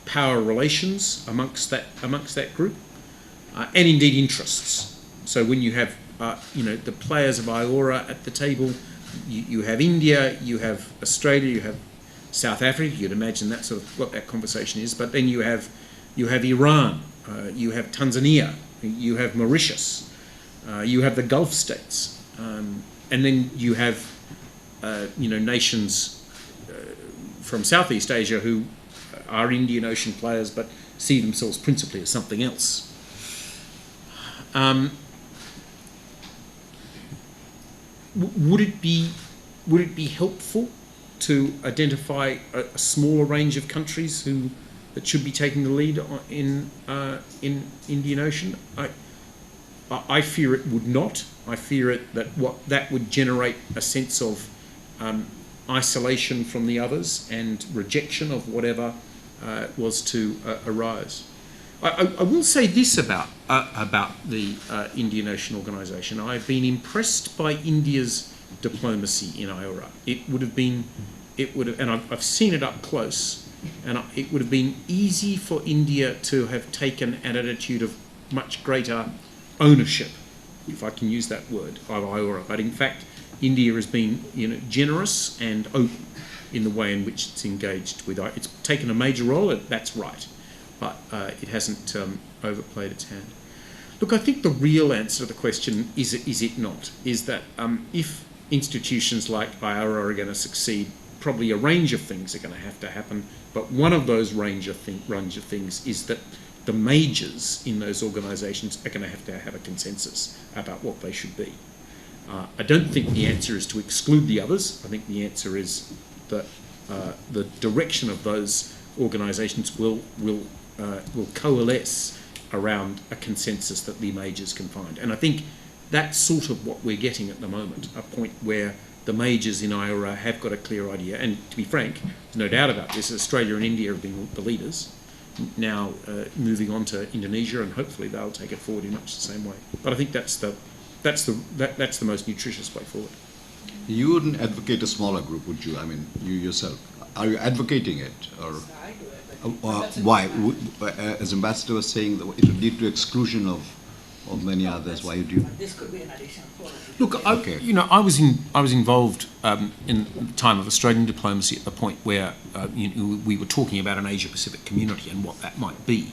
power relations amongst that group, and indeed interests. So when you have the players of IORA at the table, you have India, you have Australia, you have South Africa. You'd imagine that's sort of what that conversation is. But then you have Iran, you have Tanzania, you have Mauritius, you have the Gulf states, and then you have nations from Southeast Asia who are Indian Ocean players but see themselves principally as something else. Would it be helpful to identify a smaller range of countries that should be taking the lead in Indian Ocean? I fear it would not. I fear that would generate a sense of isolation from the others and rejection of whatever was to arise. I will say this about the Indian Ocean Organisation. I've been impressed by India's diplomacy in IORA. And I've seen it up close, and it would have been easy for India to have taken an attitude of much greater ownership, if I can use that word, of IORA. But in fact, India has been generous and open in the way in which it's engaged with it. It's taken a major role, that's right, but it hasn't overplayed its hand. Look, I think the real answer to the question is it not, is that if institutions like IORA are going to succeed, probably a range of things are going to have to happen, but one of those range of things is that the majors in those organisations are going to have a consensus about what they should be. I don't think the answer is to exclude the others. I think the answer is that the direction of those organisations will coalesce around a consensus that the majors can find. And I think that's sort of what we're getting at the moment, a point where the majors in IORA have got a clear idea. And to be frank, there's no doubt about this, Australia and India have been the leaders, now moving on to Indonesia, and hopefully they'll take it forward in much the same way. But I think that's the most nutritious way forward. You wouldn't advocate a smaller group, would you? I mean, you yourself. Are you advocating it? Or why? As Ambassador was saying, it would lead to exclusion of many others. Why would you? This could be an additional forum. Look, I was involved in the time of Australian diplomacy at the point where we were talking about an Asia-Pacific community and what that might be,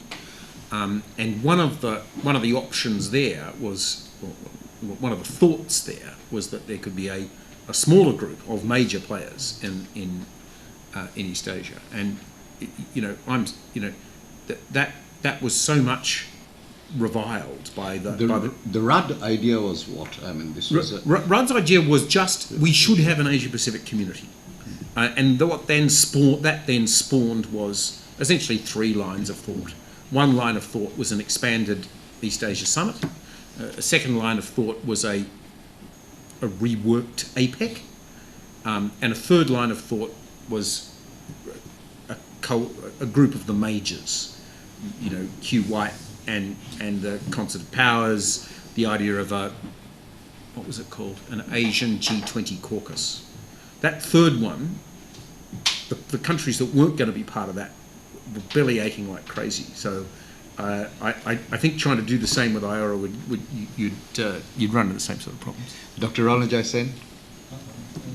and one of the options there was, one of the thoughts there was that there could be a smaller group of major players in East Asia, and that was so much reviled by the Rudd idea was what? I mean, this was Rudd's idea was just we should have an Asia-Pacific community, and what then spawned was essentially three lines of thought. One line of thought was an expanded East Asia Summit. A second line of thought was a reworked APEC, and a third line of thought was a group of the majors, Kuwait and the Concert of Powers, the idea of what was it called, an Asian G20 caucus. That third one, the countries that weren't going to be part of that were belly aching like crazy. So I think trying to do the same with IORA you'd run into the same sort of problems. Dr. Ranajai Sen? A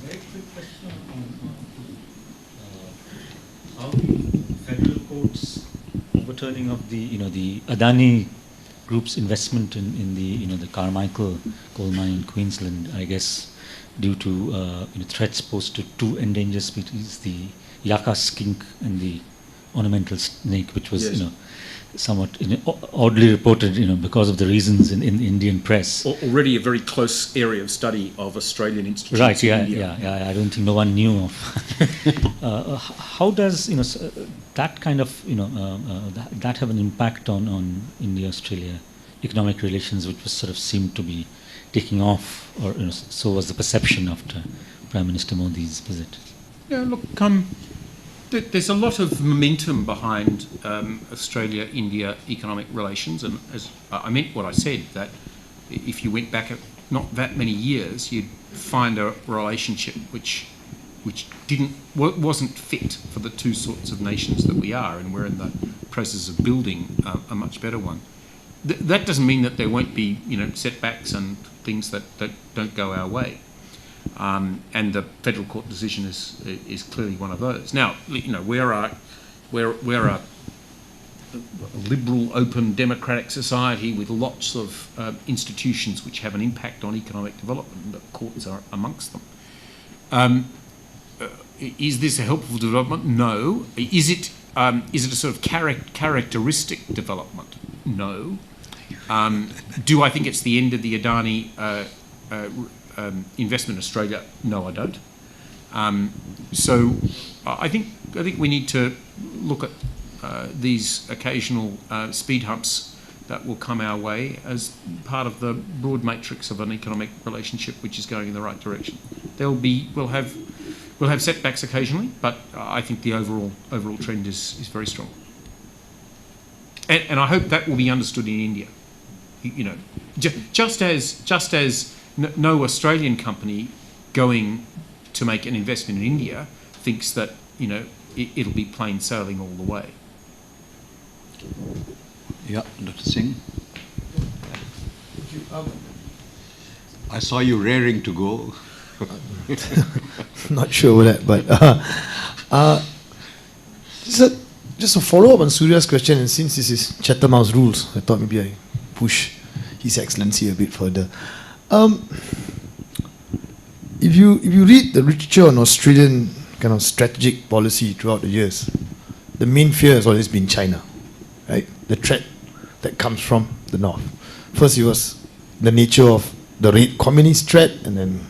very quick question on how the federal court's overturning of the Adani group's investment in the the Carmichael coal mine in Queensland, I guess, due to threats posed to two endangered species, the Yaka skink and the ornamental snake, which was Yes. Somewhat oddly reported, because of the reasons in the Indian press. Already a very close area of study of Australian institutes Right. in Yeah. India. Yeah. I don't think no one knew of. How does that kind of that have an impact on India-Australia economic relations, which was sort of seemed to be taking off, or so was the perception after Prime Minister Modi's visit? Yeah, look, there's a lot of momentum behind Australia-India economic relations, and as I meant what I said, that if you went back not that many years, you'd find a relationship which wasn't fit for the two sorts of nations that we are, and we're in the process of building a much better one. That doesn't mean that there won't be setbacks and things that don't go our way. And the federal court decision is clearly one of those. Now, we're a liberal, open, democratic society with lots of institutions which have an impact on economic development, and the courts are amongst them. Is this a helpful development? No. Is it a sort of characteristic development? No. Do I think it's the end of the Adani investment in Australia? No, I don't. So I think we need to look at these occasional speed humps that will come our way as part of the broad matrix of an economic relationship which is going in the right direction. We'll have setbacks occasionally, but I think the overall trend is very strong. And I hope that will be understood in India. Just as no Australian company going to make an investment in India thinks that it'll be plain sailing all the way. Yeah, Dr. Singh. I saw you raring to go. Not sure with that, but just a follow-up on Surya's question, and since this is Chatham House rules, I thought maybe I push His Excellency a bit further. If you read the literature on Australian kind of strategic policy throughout the years, the main fear has always been China, right? The threat that comes from the north. First, it was the nature of the communist threat, and then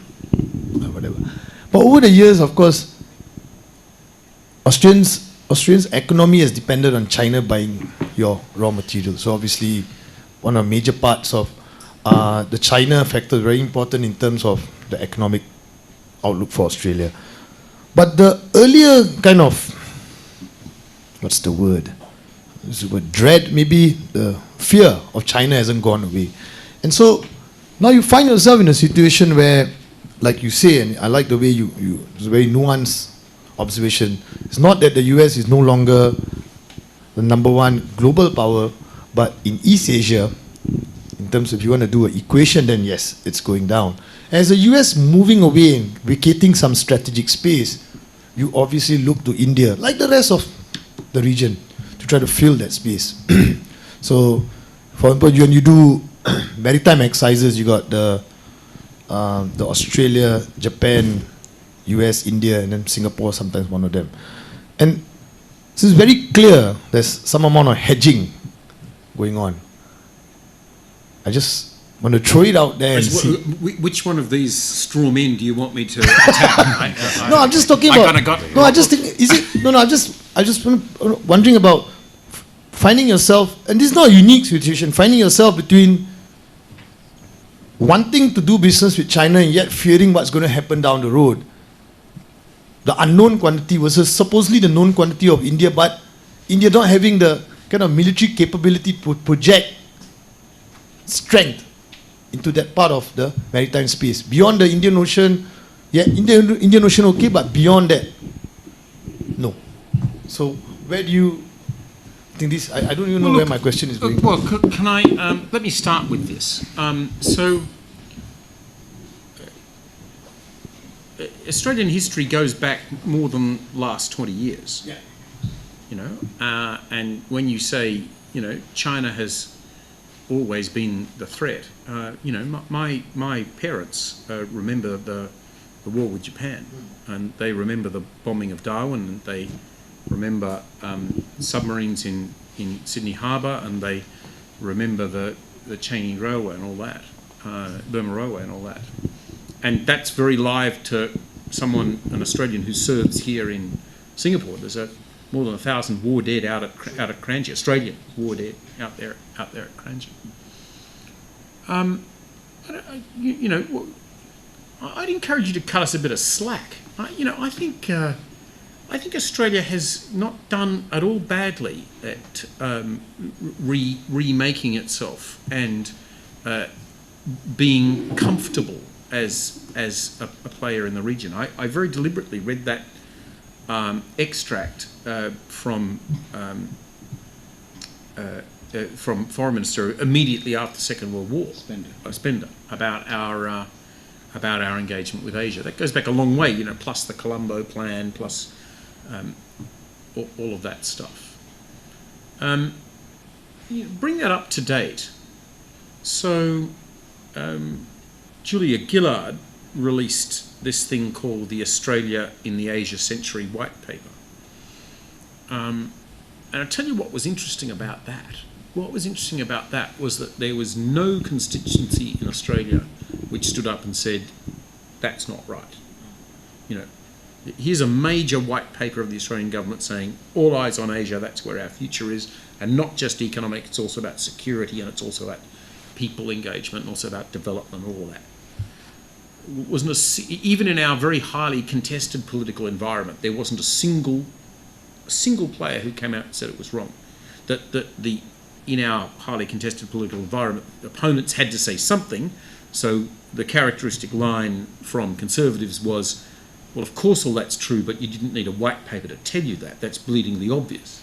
whatever. But over the years, of course, Australians' economy has depended on China buying your raw materials. So obviously, one of the major parts of the China factor is very important in terms of the economic outlook for Australia. But the earlier kind of, what's the word? Is the word dread, maybe the fear of China hasn't gone away. And so now you find yourself in a situation where, like you say, and I like the way it's a very nuanced observation, it's not that the US is no longer the number one global power, but in East Asia, in terms of if you want to do an equation, then yes, it's going down. As the US moving away and vacating some strategic space, you obviously look to India, like the rest of the region, to try to fill that space. So, for example, when you do maritime exercises, you got the Australia, Japan, US, India, and then Singapore, sometimes one of them. And this is very clear there's some amount of hedging going on. I just want to throw it out there and see. Which one of these straw men do you want me to attack? No, I'm just talking about. I just think, is it? No, I just wondering about finding yourself, and this is not a unique situation, finding yourself between wanting to do business with China and yet fearing what's going to happen down the road. The unknown quantity versus supposedly the known quantity of India, but India not having the kind of military capability to project strength into that part of the maritime space. Beyond the Indian Ocean, yeah, Indian Ocean okay, but beyond that, no. So where do you think this, I don't even know where my question is going. Well, can I, let me start with this. Australian history goes back more than last 20 years. Yeah. And when you say, China has always been the threat. My parents remember the war with Japan, and they remember the bombing of Darwin, and they remember submarines in Sydney Harbour, and they remember the Cheney Railway and all that, Burma Railway and all that. And that's very live to an Australian who serves here in Singapore. There's more than 1,000 war dead out at Kranji, Australian war dead out there at Kranji. I'd encourage you to cut us a bit of slack. I think Australia has not done at all badly at remaking itself and being comfortable as a player in the region. I very deliberately read that extract from Foreign Minister immediately after the Second World War, Spender, about our engagement with Asia. That goes back a long way, plus the Colombo Plan, plus all of that stuff. Bring that up to date. So Julia Gillard released this thing called the Australia in the Asia Century White Paper. And I'll tell you what was interesting about that. What was interesting about that was that there was no constituency in Australia which stood up and said, that's not right. Here's a major white paper of the Australian government saying, all eyes on Asia, that's where our future is, and not just economic, it's also about security, and it's also about people engagement, and also about development, all that. Even in our very highly contested political environment, there wasn't a single player who came out and said it was wrong. In our highly contested political environment, opponents had to say something. So the characteristic line from Conservatives was, well, of course all that's true, but you didn't need a white paper to tell you that. That's bleedingly obvious.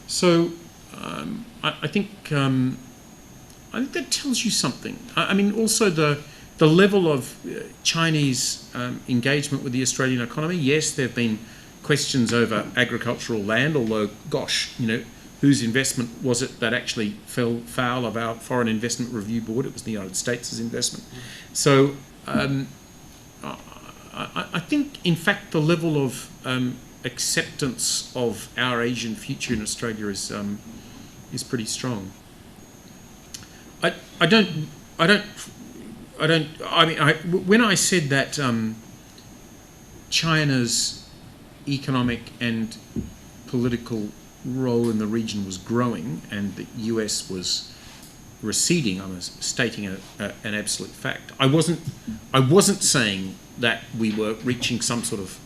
So I think that tells you something. I mean, also the level of Chinese engagement with the Australian economy. Yes, there have been questions over agricultural land, although, gosh, whose investment was it that actually fell foul of our Foreign Investment Review Board? It was the United States' investment. So I think, in fact, the level of acceptance of our Asian future in Australia is pretty strong. When I said that China's economic and political role in the region was growing and the US was receding, I was stating an absolute fact. I wasn't saying that we were reaching some sort of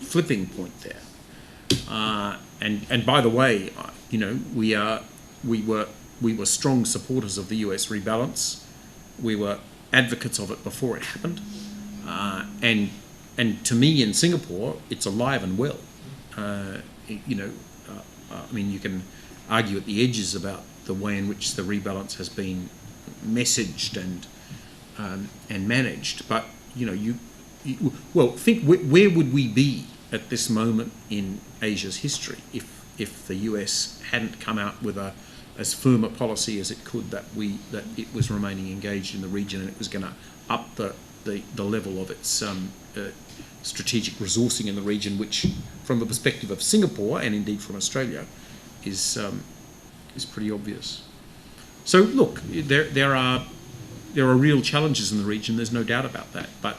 flipping point there. And by the way, we were strong supporters of the US rebalance. We were advocates of it before it happened. And to me in Singapore, it's alive and well. I mean, you can argue at the edges about the way in which the rebalance has been messaged and managed, but think where would we be at this moment in Asia's history if the US hadn't come out with as firm a policy as it could that it was remaining engaged in the region and it was going to up the level of its strategic resourcing in the region, which, from the perspective of Singapore and indeed from Australia, is pretty obvious. So look, there are real challenges in the region. There's no doubt about that. But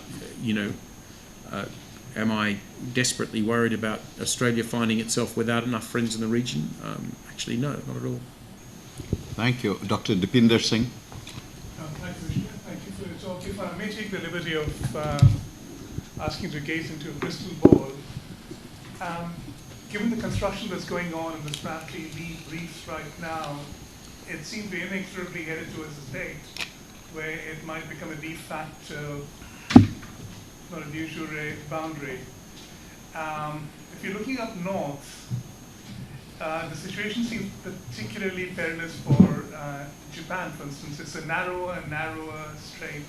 am I desperately worried about Australia finding itself without enough friends in the region? Actually, no, not at all. Thank you, Dr. Dipinder Singh. Thank you for your talk. If I may take the liberty of asking to gaze into a crystal ball, given the construction that's going on in the Spratly Reefs right now, it seems we're inexorably headed towards a state where it might become a de facto, not a de jure boundary. If you're looking up north, the situation seems particularly perilous for Japan, for instance. It's a narrower and narrower strait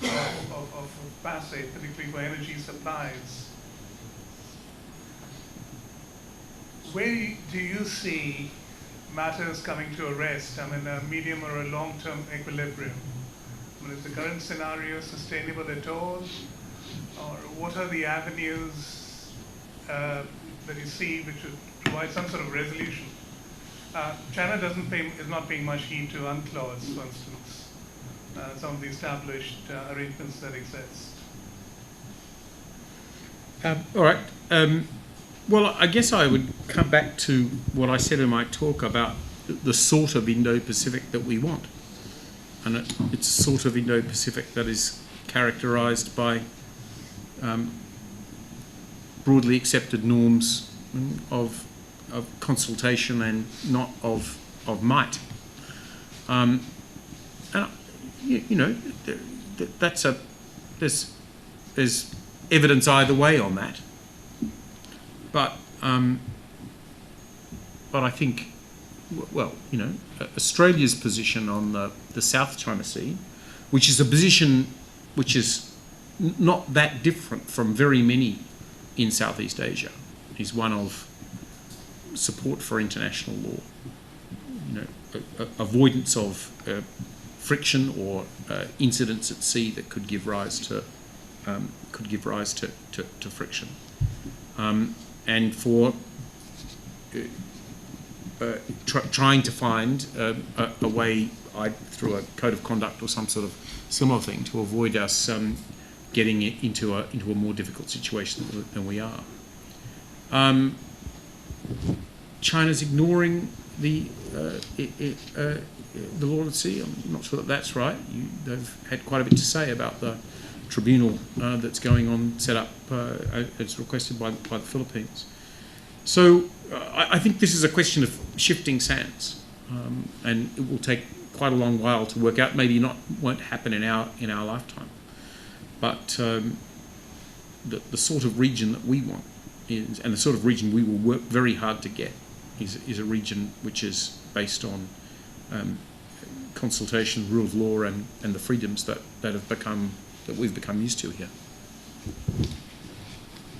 of passage, particularly for energy supplies. Where do you see matters coming to a rest? I mean, a medium or a long-term equilibrium. I mean, is the current scenario sustainable at all? Or what are the avenues that you see which would provide some sort of resolution? China is not paying much heed to UNCLOS, for instance, some of the established arrangements that exist. All right. Well, I guess I would come back to what I said in my talk about the sort of Indo-Pacific that we want. And it's a sort of Indo-Pacific that is characterized by broadly accepted norms of consultation and not of might. And there's evidence either way on that. But I think, Australia's position on the South China Sea, which is a position which is not that different from very many in Southeast Asia, is one of support for international law, avoidance of friction or incidents at sea that could give rise to friction, and for trying to find a way, through a code of conduct or some sort of similar thing, to avoid us getting it into a more difficult situation than we are. China's ignoring the law of the sea. I'm not sure that that's right. They've had quite a bit to say about the tribunal that's going on, set up as requested by the Philippines. So I think this is a question of shifting sands, and it will take quite a long while to work out. Maybe won't happen in our lifetime, but the sort of region that we want is, and the sort of region we will work very hard to get, is a region which is based on consultation, rule of law, and the freedoms that we've become used to here.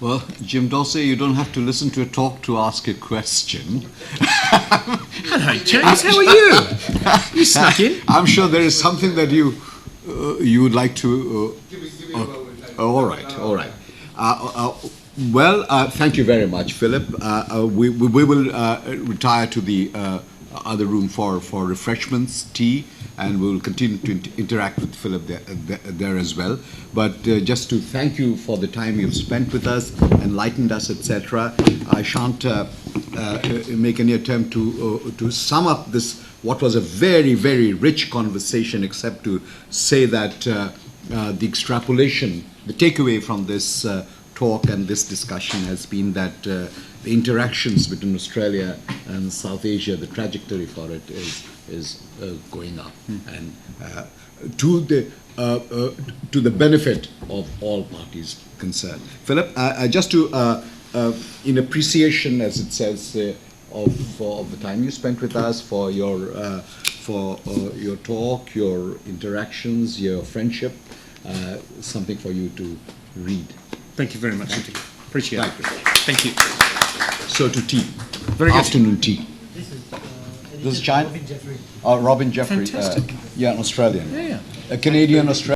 Well, Jim Dorsey, you don't have to listen to a talk to ask a question. Hello, James. How are you? You snuck in. I'm sure there is something that you would like to. All right. Well, thank you very much, Philip. We will retire to the other room for refreshments, tea, and we will continue to interact with Philip there as well. But just to thank you for the time you've spent with us, enlightened us, etc. I shan't make any attempt to sum up this, what was a very, very rich conversation, except to say that the extrapolation, the takeaway from this talk and this discussion has been that the interactions between Australia and South Asia, the trajectory for it is going up, and to the benefit of all parties concerned. Philip, just to in appreciation, as it says, of the time you spent with us, for your talk, your interactions, your friendship, something for you to read. Thank you very much. Appreciate it. Thank you. Thank you. So to tea. Very good. Afternoon tea. This is China? Robin Jeffrey. Robin Jeffrey. Fantastic. Yeah, an Australian. Yeah. A Canadian Australian.